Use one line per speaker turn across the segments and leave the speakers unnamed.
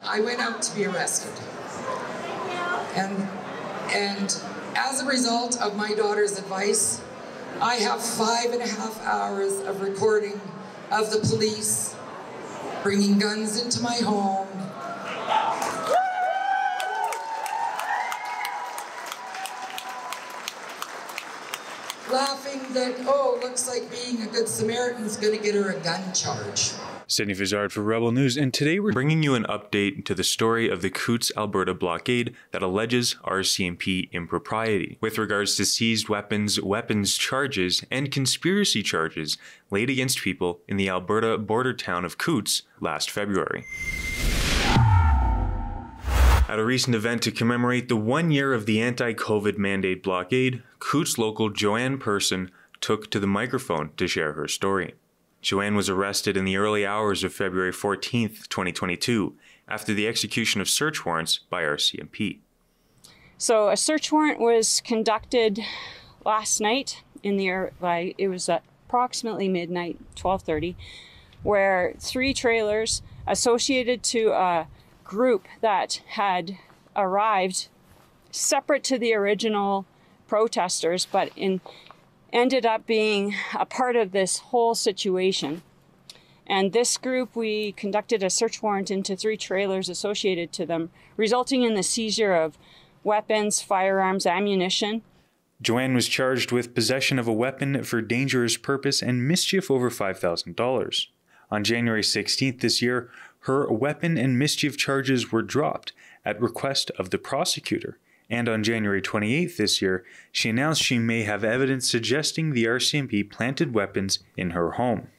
I went out to be arrested, and as a result of my daughter's advice, I have 5.5 hours of recording of the police bringing guns into my home, laughing that, oh, looks like being a good Samaritan's going to get her a gun charge.
Syd Fizzard for Rebel News, and today we're bringing you an update to the story of the Coutts Alberta blockade that alleges RCMP impropriety with regards to seized weapons, weapons charges, and conspiracy charges laid against people in the Alberta border town of Coutts last February. At a recent event to commemorate the 1 year of the anti-COVID mandate blockade, Coutts local Joanne Person took to the microphone to share her story. Joanne was arrested in the early hours of February 14th, 2022, after the execution of search warrants by RCMP.
So a search warrant was conducted last night it was at approximately midnight, 12:30, where 3 trailers associated to a group that had arrived separate to the original protesters, but ended up being a part of this whole situation. And this group, we conducted a search warrant into 3 trailers associated to them, resulting in the seizure of weapons, firearms, ammunition.
Joanne was charged with possession of a weapon for dangerous purpose and mischief over $5,000. On January 16th this year, her weapon and mischief charges were dropped at request of the prosecutor. And on January 28th this year, she announced she may have evidence suggesting the RCMP planted weapons in her home.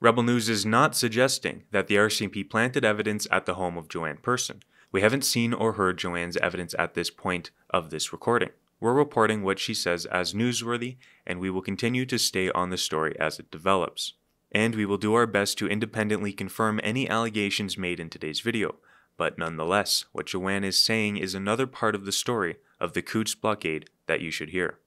Rebel News is not suggesting that the RCMP planted evidence at the home of Joanne Person. We haven't seen or heard Joanne's evidence at this point of this recording. We're reporting what she says as newsworthy, and we will continue to stay on the story as it develops. And we will do our best to independently confirm any allegations made in today's video. But nonetheless, what Joanne is saying is another part of the story of the Coutts blockade that you should hear.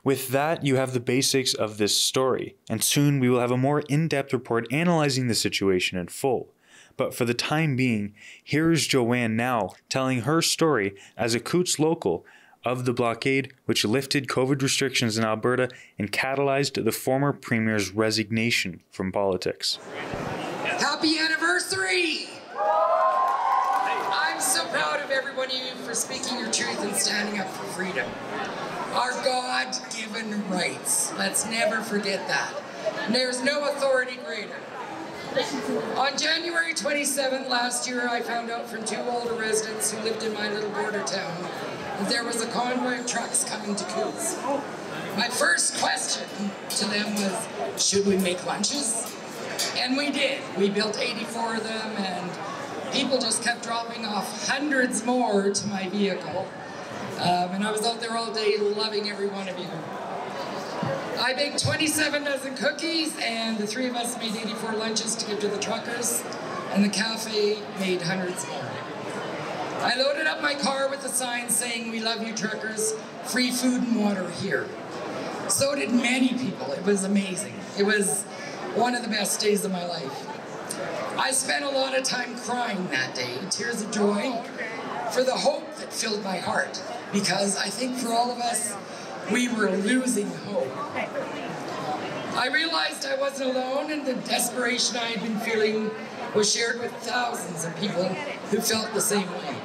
With that, you have the basics of this story, and soon we will have a more in-depth report analyzing the situation in full. But for the time being, here is Joanne now telling her story as a Coutts local of the blockade which lifted COVID restrictions in Alberta and catalyzed the former Premier's resignation from politics.
Happy anniversary! I'm so proud of every one of you for speaking your truth and standing up for freedom. Our God-given rights. Let's never forget that. And there's no authority greater. On January 27th last year, I found out from 2 older residents who lived in my little border town that there was a convoy of trucks coming to Coutts. My first question to them was, should we make lunches? And we did. We built 84 of them, and people just kept dropping off hundreds more to my vehicle. And I was out there all day loving every one of you. I baked 27 dozen cookies, and the 3 of us made 84 lunches to give to the truckers, and the cafe made hundreds more. I loaded up my car with a sign saying, "We love you truckers, free food and water here." So did many people. It was amazing. It was one of the best days of my life. I spent a lot of time crying that day, tears of joy, for the hope that filled my heart, because I think for all of us, we were losing hope. I realized I wasn't alone, and the desperation I had been feeling was shared with thousands of people who felt the same way.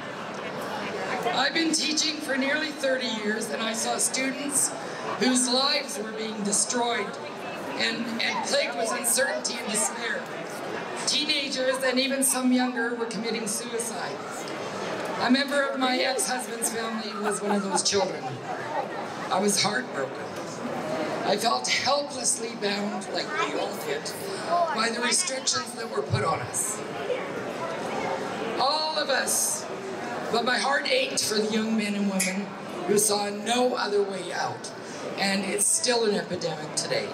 I've been teaching for nearly 30 years, and I saw students whose lives were being destroyed and plagued with uncertainty and despair. Teenagers, and even some younger, were committing suicide. A member of my ex-husband's family was one of those children. I was heartbroken. I felt helplessly bound, like we all did, by the restrictions that were put on us. All of us, but my heart ached for the young men and women who saw no other way out, and it's still an epidemic today.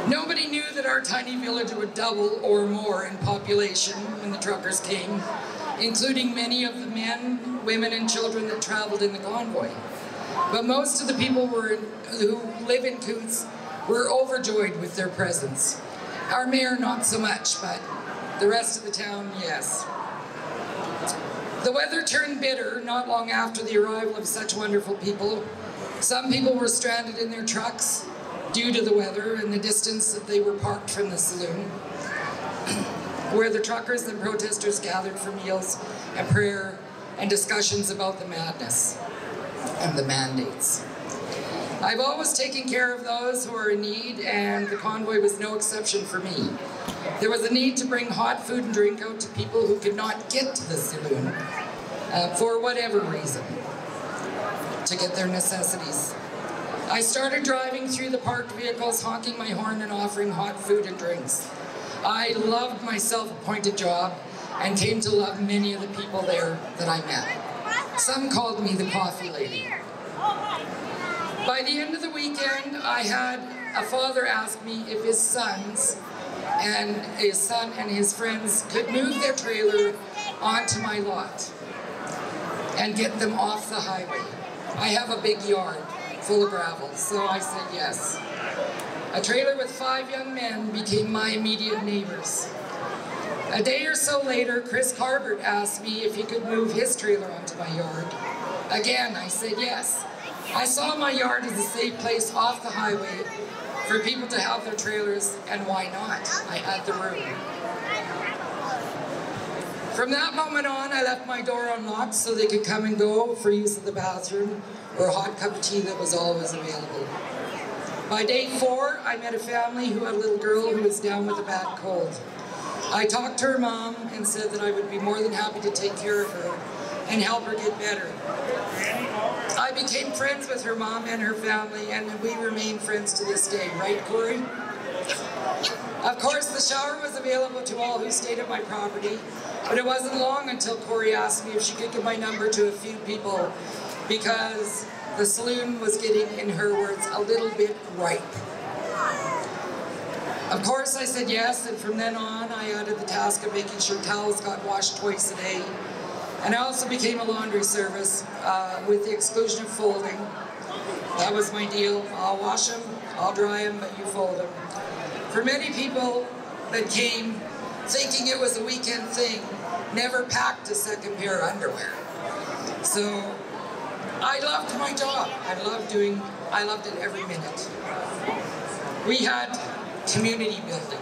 Nobody knew that our tiny village would double or more in population when the truckers came, including many of the men, women, and children that traveled in the convoy. But most of the people who live in Coutts were overjoyed with their presence. Our mayor, not so much, but the rest of the town, yes. The weather turned bitter not long after the arrival of such wonderful people. Some people were stranded in their trucks due to the weather and the distance that they were parked from the saloon, where the truckers and protesters gathered for meals and prayer and discussions about the madness and the mandates. I've always taken care of those who are in need, and the convoy was no exception for me. There was a need to bring hot food and drink out to people who could not get to the saloon for whatever reason, to get their necessities. I started driving through the parked vehicles, honking my horn and offering hot food and drinks. I loved my self-appointed job and came to love many of the people there that I met. Some called me the coffee lady. By the end of the weekend, I had a father ask me if his son and his friends could move their trailer onto my lot and get them off the highway. I have a big yard full of gravel, so I said yes. A trailer with 5 young men became my immediate neighbors. A day or so later, Chris Carbert asked me if he could move his trailer onto my yard. Again, I said yes. I saw my yard as a safe place off the highway for people to have their trailers, and why not? I had the room. From that moment on, I left my door unlocked so they could come and go for use of the bathroom or a hot cup of tea that was always available. By day 4, I met a family who had a little girl who was down with a bad cold. I talked to her mom and said that I would be more than happy to take care of her and help her get better. I became friends with her mom and her family, and we remain friends to this day, right, Corey? Of course, the shower was available to all who stayed at my property, but it wasn't long until Corey asked me if she could give my number to a few people because the saloon was getting, in her words, a little bit ripe. Of course, I said yes, and from then on, I added the task of making sure towels got washed twice a day. And I also became a laundry service with the exclusion of folding. That was my deal. I'll wash them, I'll dry them, but you fold them. For many people that came thinking it was a weekend thing, never packed a second pair of underwear. So I loved my job. I loved it every minute. We had community building.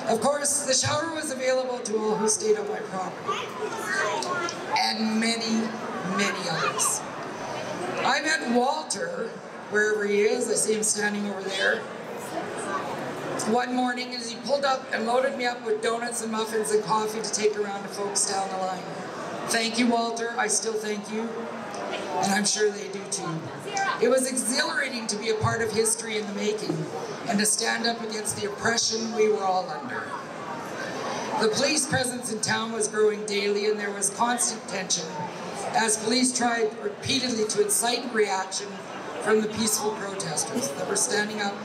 Of course, the shower was available to all who stayed on my property, and many, many others. I met Walter, wherever he is. I see him standing over there. One morning as he pulled up and loaded me up with donuts and muffins and coffee to take around to folks down the line. Thank you, Walter. I still thank you, and I'm sure they do too. It was exhilarating to be a part of history in the making and to stand up against the oppression we were all under. The police presence in town was growing daily, and there was constant tension as police tried repeatedly to incite reaction from the peaceful protesters that were standing up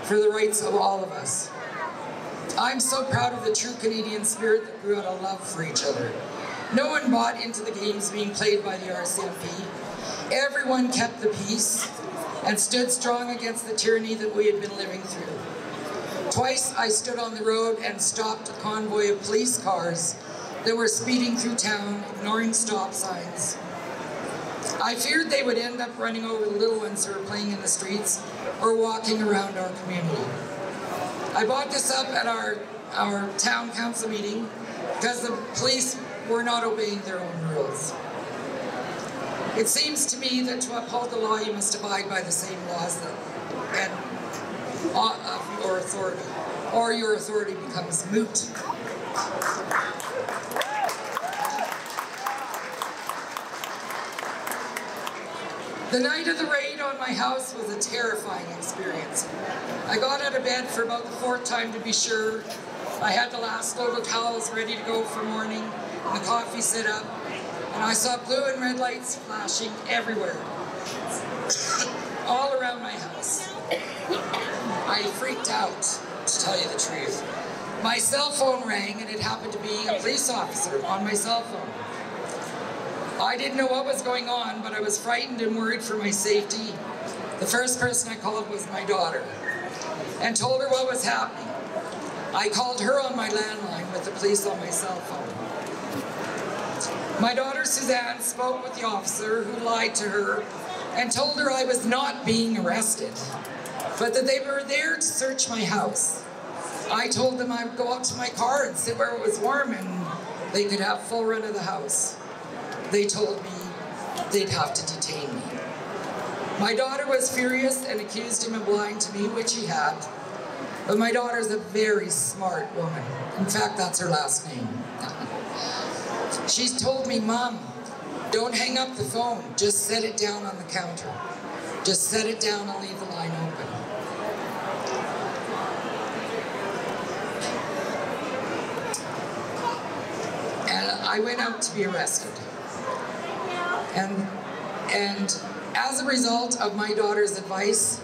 for the rights of all of us. I'm so proud of the true Canadian spirit that grew out of love for each other. No one bought into the games being played by the RCMP. Everyone kept the peace and stood strong against the tyranny that we had been living through. Twice I stood on the road and stopped a convoy of police cars that were speeding through town, ignoring stop signs. I feared they would end up running over the little ones who were playing in the streets or walking around our community. I brought this up at our town council meeting because the police were not obeying their own rules. It seems to me that to uphold the law, you must abide by the same laws of your authority, or your authority becomes moot. The night of the raid on my house was a terrifying experience. I got out of bed for about the 4th time to be sure. I had the last load of towels ready to go for morning, and the coffee set up, and I saw blue and red lights flashing everywhere, all around my house. I freaked out, to tell you the truth. My cell phone rang, and it happened to be a police officer on my cell phone. I didn't know what was going on, but I was frightened and worried for my safety. The first person I called was my daughter and told her what was happening. I called her on my landline with the police on my cell phone. My daughter Suzanne spoke with the officer who lied to her and told her I was not being arrested, but that they were there to search my house. I told them I would go out to my car and sit where it was warm and they could have full run of the house. They told me they'd have to detain me. My daughter was furious and accused him of lying to me, which he had. But my daughter's a very smart woman. In fact, that's her last name. She's told me, Mom, don't hang up the phone. Just set it down on the counter. Just set it down and leave the line open. And I went out to be arrested. And as a result of my daughter's advice,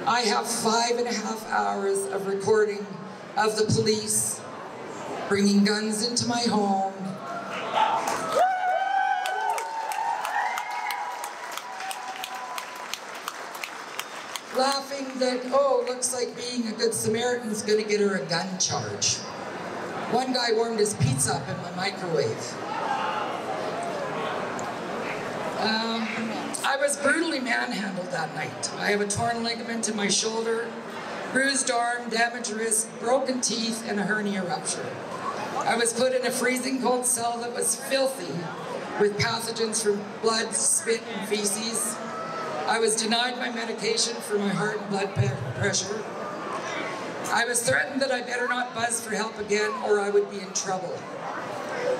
I have 5.5 hours of recording of the police bringing guns into my home, laughing that, oh, looks like being a good Samaritan's gonna get her a gun charge. One guy warmed his pizza up in my microwave. I was brutally manhandled that night. I have a torn ligament in my shoulder, bruised arm, damaged wrist, broken teeth, and a hernia rupture. I was put in a freezing cold cell that was filthy with pathogens from blood, spit, and feces. I was denied my medication for my heart and blood pressure. I was threatened that I better not buzz for help again or I would be in trouble.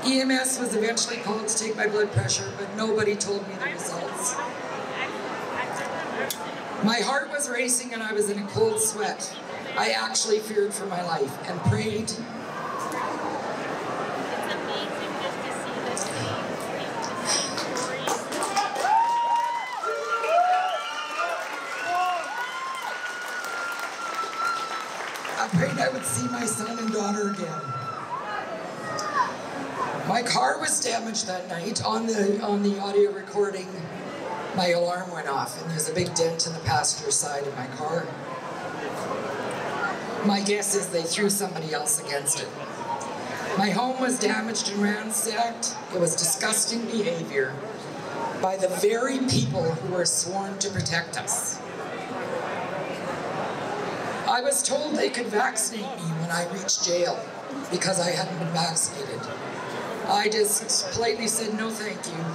EMS was eventually called to take my blood pressure, but nobody told me the results. My heart was racing and I was in a cold sweat. I actually feared for my life and prayed. I prayed I would see my son and daughter again. My car was damaged that night. On the audio recording, my alarm went off and there's a big dent in the passenger side of my car. My guess is they threw somebody else against it. My home was damaged and ransacked. It was disgusting behavior by the very people who were sworn to protect us. I was told they could vaccinate me when I reached jail because I hadn't been vaccinated. I just politely said, no, thank you.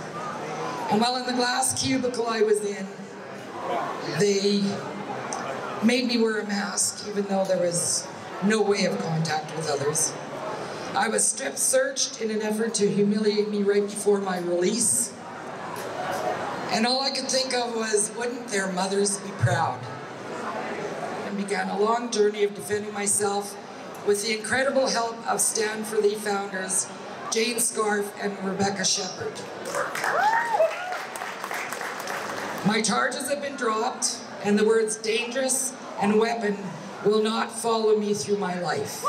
And while in the glass cubicle I was in, they made me wear a mask, even though there was no way of contact with others. I was strip searched in an effort to humiliate me right before my release. And all I could think of was, wouldn't their mothers be proud? And began a long journey of defending myself with the incredible help of Stand for Thee founders, Jane Scarf and Rebecca Shepherd. My charges have been dropped, and the words dangerous and weapon will not follow me through my life.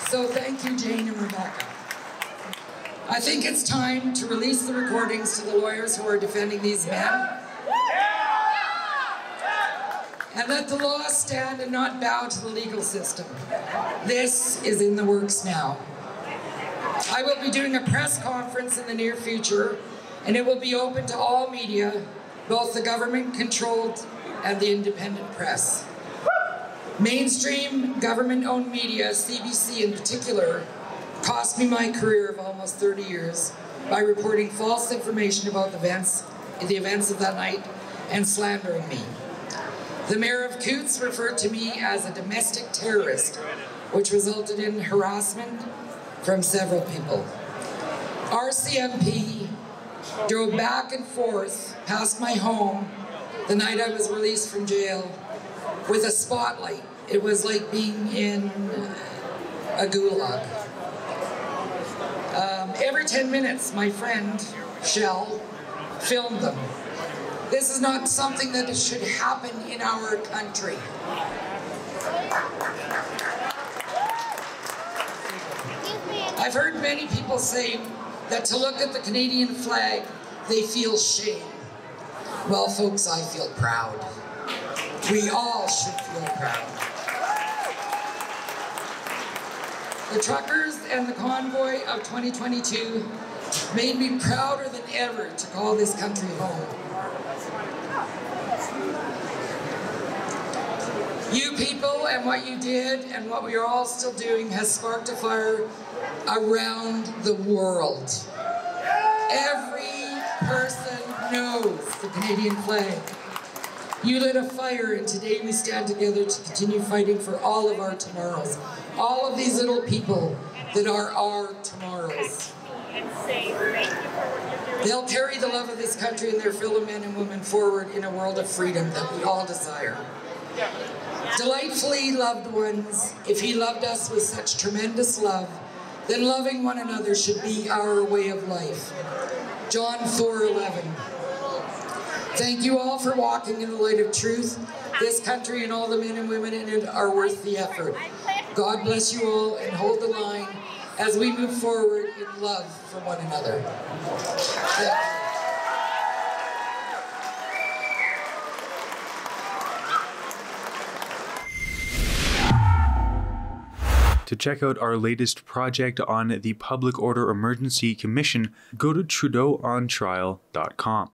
So thank you, Jane and Rebecca. I think it's time to release the recordings to the lawyers who are defending these men. And let the law stand and not bow to the legal system. This is in the works now. I will be doing a press conference in the near future, and it will be open to all media, both the government-controlled and the independent press. Mainstream government-owned media, CBC in particular, cost me my career of almost 30 years by reporting false information about the events of that night and slandering me. The mayor of Coutts referred to me as a domestic terrorist, which resulted in harassment from several people. RCMP drove back and forth past my home the night I was released from jail with a spotlight. It was like being in a gulag. Every 10 minutes, my friend, Shell, filmed them. This is not something that should happen in our country. I've heard many people say that to look at the Canadian flag, they feel shame. Well, folks, I feel proud. We all should feel proud. The truckers and the convoy of 2022 made me prouder than ever to call this country home. You people and what you did and what we are all still doing has sparked a fire around the world. Every person knows the Canadian flag. You lit a fire, and today we stand together to continue fighting for all of our tomorrows. All of these little people that are our tomorrows. They'll carry the love of this country and their fellow men and women forward in a world of freedom that we all desire. Delightfully loved ones, if he loved us with such tremendous love, then loving one another should be our way of life. John 4:11. Thank you all for walking in the light of truth. This country and all the men and women in it are worth the effort. God bless you all and hold the line as we move forward in love for one another. Thank you.
To check out our latest project on the Public Order Emergency Commission, go to TrudeauOnTrial.com.